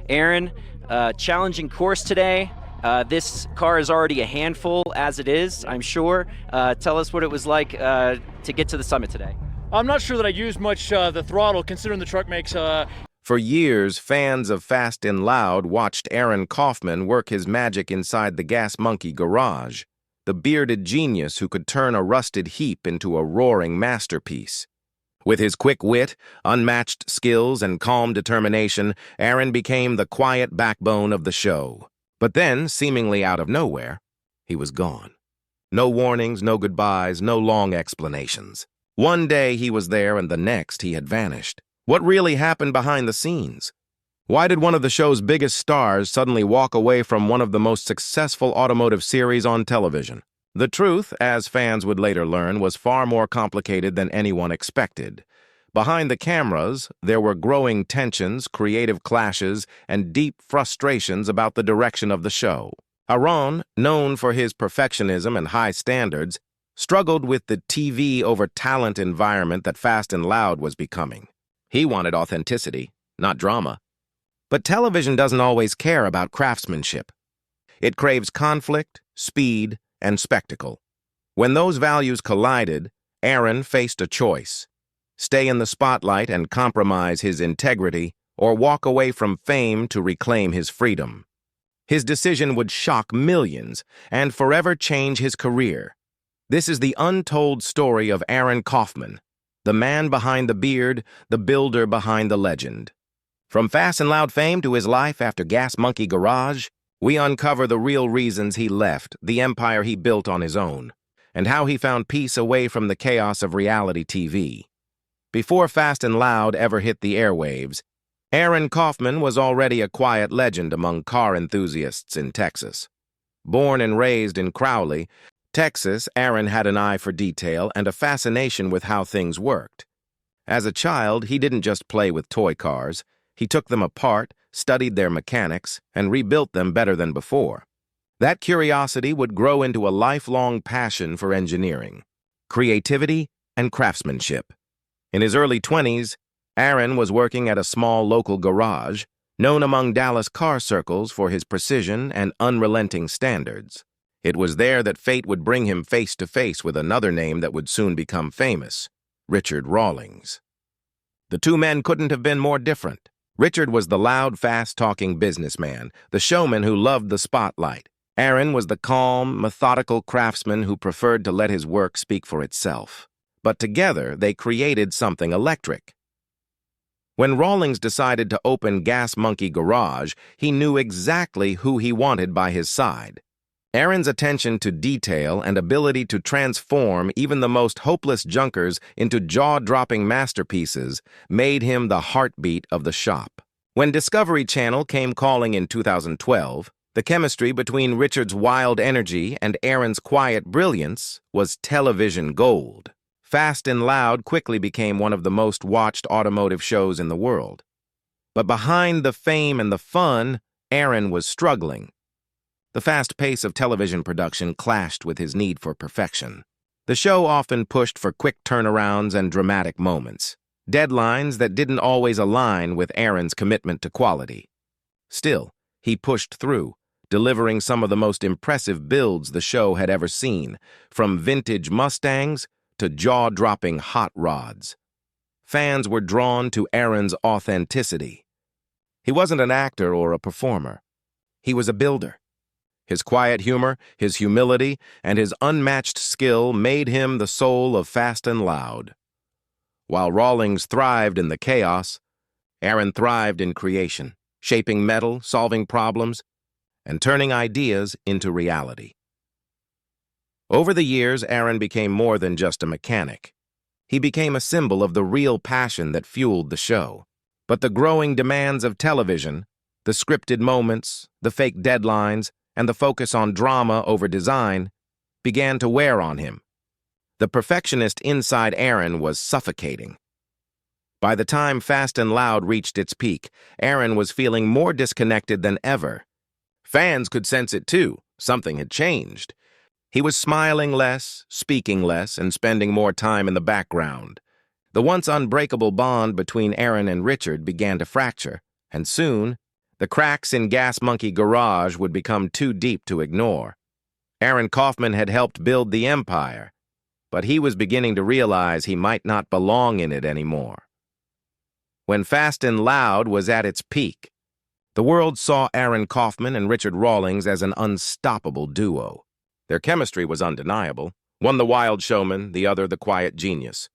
Aaron, challenging course today. This car is already a handful as it is, I'm sure. Tell us what it was like to get to the summit today. I'm not sure that I used much the throttle, considering the truck makes... For years, fans of Fast and Loud watched Aron Kaufman work his magic inside the Gas Monkey garage, the bearded genius who could turn a rusted heap into a roaring masterpiece. With his quick wit, unmatched skills, and calm determination, Aron became the quiet backbone of the show. But then, seemingly out of nowhere, he was gone. No warnings, no goodbyes, no long explanations. One day he was there and the next he had vanished. What really happened behind the scenes? Why did one of the show's biggest stars suddenly walk away from one of the most successful automotive series on television? The truth, as fans would later learn, was far more complicated than anyone expected. Behind the cameras, there were growing tensions, creative clashes, and deep frustrations about the direction of the show. Aron, known for his perfectionism and high standards, struggled with the TV over talent environment that Fast and Loud was becoming. He wanted authenticity, not drama. But television doesn't always care about craftsmanship. It craves conflict, speed, and spectacle. When those values collided, Aron faced a choice: stay in the spotlight and compromise his integrity, or walk away from fame to reclaim his freedom. His decision would shock millions and forever change his career. This is the untold story of Aron Kaufman, the man behind the beard, the builder behind the legend. From Fast and Loud fame to his life after Gas Monkey Garage, we uncover the real reasons he left, the empire he built on his own, and how he found peace away from the chaos of reality TV. Before Fast and Loud ever hit the airwaves, Aron Kaufman was already a quiet legend among car enthusiasts in Texas. Born and raised in Crowley, Texas, Aron had an eye for detail and a fascination with how things worked. As a child, he didn't just play with toy cars. He took them apart, studied their mechanics, and rebuilt them better than before. That curiosity would grow into a lifelong passion for engineering, creativity, and craftsmanship. In his early 20s, Aron was working at a small local garage, known among Dallas car circles for his precision and unrelenting standards. It was there that fate would bring him face to face with another name that would soon become famous: Richard Rawlings. The two men couldn't have been more different. Richard was the loud, fast-talking businessman, the showman who loved the spotlight. Aron was the calm, methodical craftsman who preferred to let his work speak for itself. But together, they created something electric. When Rawlings decided to open Gas Monkey Garage, he knew exactly who he wanted by his side. Aron's attention to detail and ability to transform even the most hopeless junkers into jaw-dropping masterpieces made him the heartbeat of the shop. When Discovery Channel came calling in 2012, the chemistry between Richard's wild energy and Aron's quiet brilliance was television gold. Fast and Loud quickly became one of the most watched automotive shows in the world. But behind the fame and the fun, Aron was struggling. The fast pace of television production clashed with his need for perfection. The show often pushed for quick turnarounds and dramatic moments, deadlines that didn't always align with Aron's commitment to quality. Still, he pushed through, delivering some of the most impressive builds the show had ever seen, from vintage Mustangs to jaw-dropping hot rods. Fans were drawn to Aron's authenticity. He wasn't an actor or a performer. He was a builder. His quiet humor, his humility, and his unmatched skill made him the soul of Fast and Loud. While Rawlings thrived in the chaos, Aron thrived in creation, shaping metal, solving problems, and turning ideas into reality. Over the years, Aron became more than just a mechanic. He became a symbol of the real passion that fueled the show. But the growing demands of television, the scripted moments, the fake deadlines, and the focus on drama over design began to wear on him. The perfectionist inside Aron was suffocating. By the time Fast and Loud reached its peak, Aron was feeling more disconnected than ever. Fans could sense it too. Something had changed. He was smiling less, speaking less, and spending more time in the background. The once unbreakable bond between Aron and Richard began to fracture, and soon, The cracks in Gas Monkey Garage would become too deep to ignore. Aron Kaufman had helped build the empire, but he was beginning to realize he might not belong in it anymore. When Fast and Loud was at its peak, the world saw Aron Kaufman and Richard Rawlings as an unstoppable duo. Their chemistry was undeniable, one the wild showman, the other the quiet genius.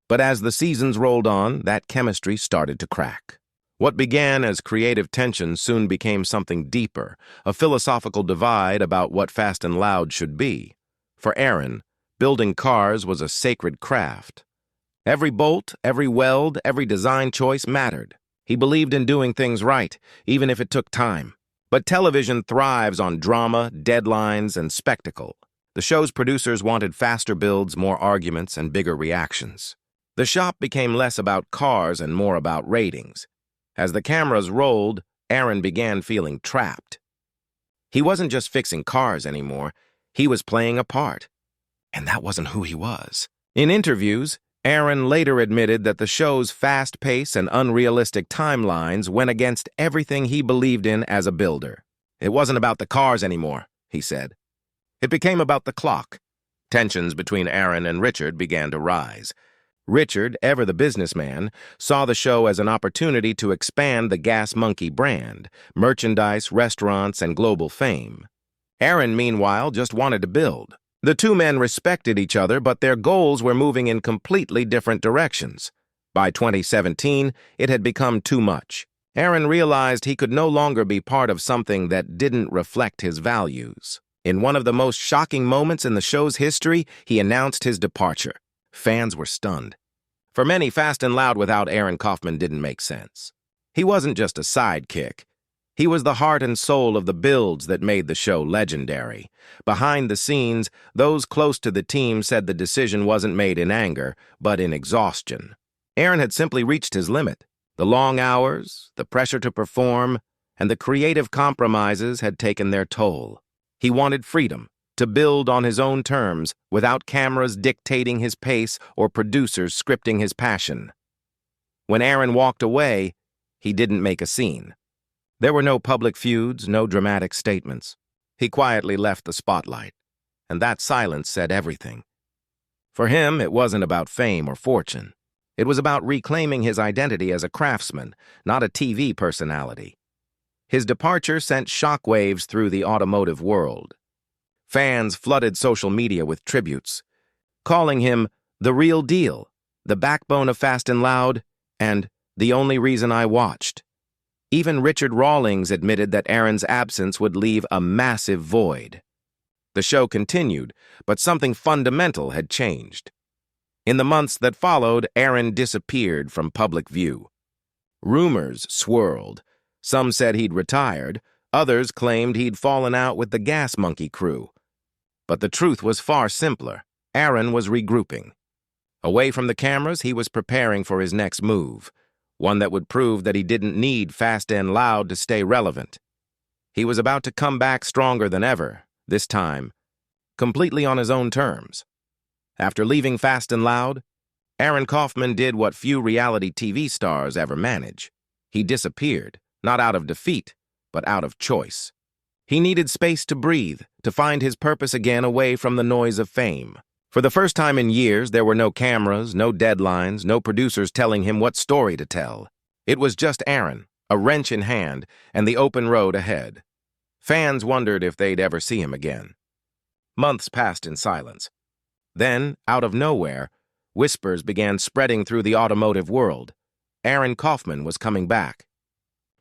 But as the seasons rolled on, that chemistry started to crack. What began as creative tension soon became something deeper, a philosophical divide about what Fast and Loud should be. For Aron, building cars was a sacred craft. Every bolt, every weld, every design choice mattered. He believed in doing things right, even if it took time. But television thrives on drama, deadlines, and spectacle. The show's producers wanted faster builds, more arguments, and bigger reactions. The shop became less about cars and more about ratings. As the cameras rolled, Aron began feeling trapped. He wasn't just fixing cars anymore, he was playing a part. And that wasn't who he was. In interviews, Aron later admitted that the show's fast pace and unrealistic timelines went against everything he believed in as a builder. It wasn't about the cars anymore, he said. It became about the clock. Tensions between Aron and Richard began to rise. Richard, ever the businessman, saw the show as an opportunity to expand the Gas Monkey brand, merchandise, restaurants, and global fame. Aron, meanwhile, just wanted to build. The two men respected each other, but their goals were moving in completely different directions. By 2017, it had become too much. Aron realized he could no longer be part of something that didn't reflect his values. In one of the most shocking moments in the show's history, he announced his departure. Fans were stunned. For many, Fast and Loud without Aron Kaufman didn't make sense. He wasn't just a sidekick. He was the heart and soul of the builds that made the show legendary. Behind the scenes, those close to the team said the decision wasn't made in anger, but in exhaustion. Aron had simply reached his limit. The long hours, the pressure to perform, and the creative compromises had taken their toll. He wanted freedom, to build on his own terms, without cameras dictating his pace or producers scripting his passion. When Aron walked away, he didn't make a scene. There were no public feuds, no dramatic statements. He quietly left the spotlight, and that silence said everything. For him, it wasn't about fame or fortune. It was about reclaiming his identity as a craftsman, not a TV personality. His departure sent shockwaves through the automotive world. Fans flooded social media with tributes, calling him the real deal, the backbone of Fast and Loud, and the only reason I watched. Even Richard Rawlings admitted that Aron's absence would leave a massive void. The show continued, but something fundamental had changed. In the months that followed, Aron disappeared from public view. Rumors swirled. Some said he'd retired, others claimed he'd fallen out with the Gas Monkey crew. But the truth was far simpler. Aron was regrouping. Away from the cameras, he was preparing for his next move, one that would prove that he didn't need Fast and Loud to stay relevant. He was about to come back stronger than ever, this time, completely on his own terms. After leaving Fast and Loud, Aron Kaufman did what few reality TV stars ever manage. He disappeared, not out of defeat, but out of choice. He needed space to breathe, to find his purpose again away from the noise of fame. For the first time in years, there were no cameras, no deadlines, no producers telling him what story to tell. It was just Aron, a wrench in hand, and the open road ahead. Fans wondered if they'd ever see him again. Months passed in silence. Then, out of nowhere, whispers began spreading through the automotive world. Aron Kaufman was coming back.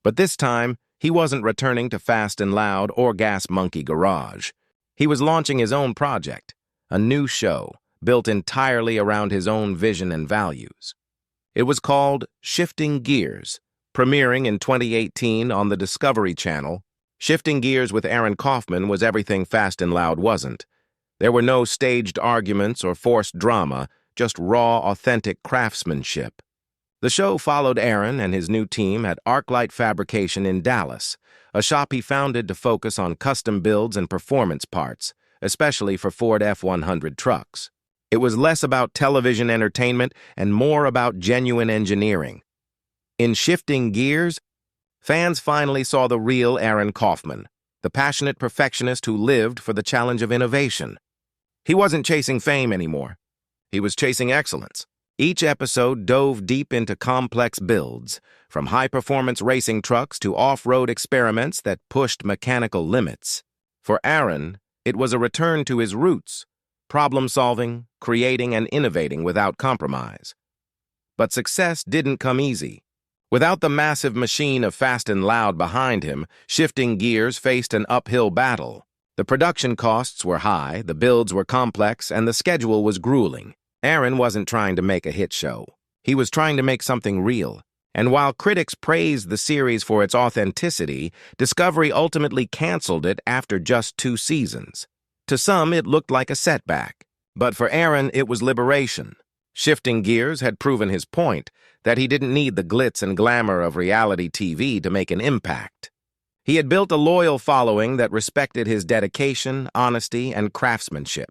But this time, he wasn't returning to Fast and Loud or Gas Monkey Garage. He was launching his own project, a new show built entirely around his own vision and values. It was called Shifting Gears, premiering in 2018 on the Discovery Channel. Shifting Gears with Aron Kaufman was everything Fast and Loud wasn't. There were no staged arguments or forced drama, just raw, authentic craftsmanship. The show followed Aron and his new team at ArcLight Fabrication in Dallas, a shop he founded to focus on custom builds and performance parts, especially for Ford F-100 trucks. It was less about television entertainment and more about genuine engineering. In Shifting Gears, Fans finally saw the real Aron Kaufman, the passionate perfectionist who lived for the challenge of innovation. He wasn't chasing fame anymore. He was chasing excellence. Each episode dove deep into complex builds, from high-performance racing trucks to off-road experiments that pushed mechanical limits. For Aron, it was a return to his roots, problem-solving, creating, and innovating without compromise. But success didn't come easy. Without the massive machine of Fast and Loud behind him, shifting gears faced an uphill battle. The production costs were high, the builds were complex, and the schedule was grueling. Aron wasn't trying to make a hit show. He was trying to make something real. And while critics praised the series for its authenticity, Discovery ultimately canceled it after just 2 seasons. To some, it looked like a setback. But for Aron, it was liberation. Shifting Gears had proven his point, that he didn't need the glitz and glamour of reality TV to make an impact. He had built a loyal following that respected his dedication, honesty, and craftsmanship.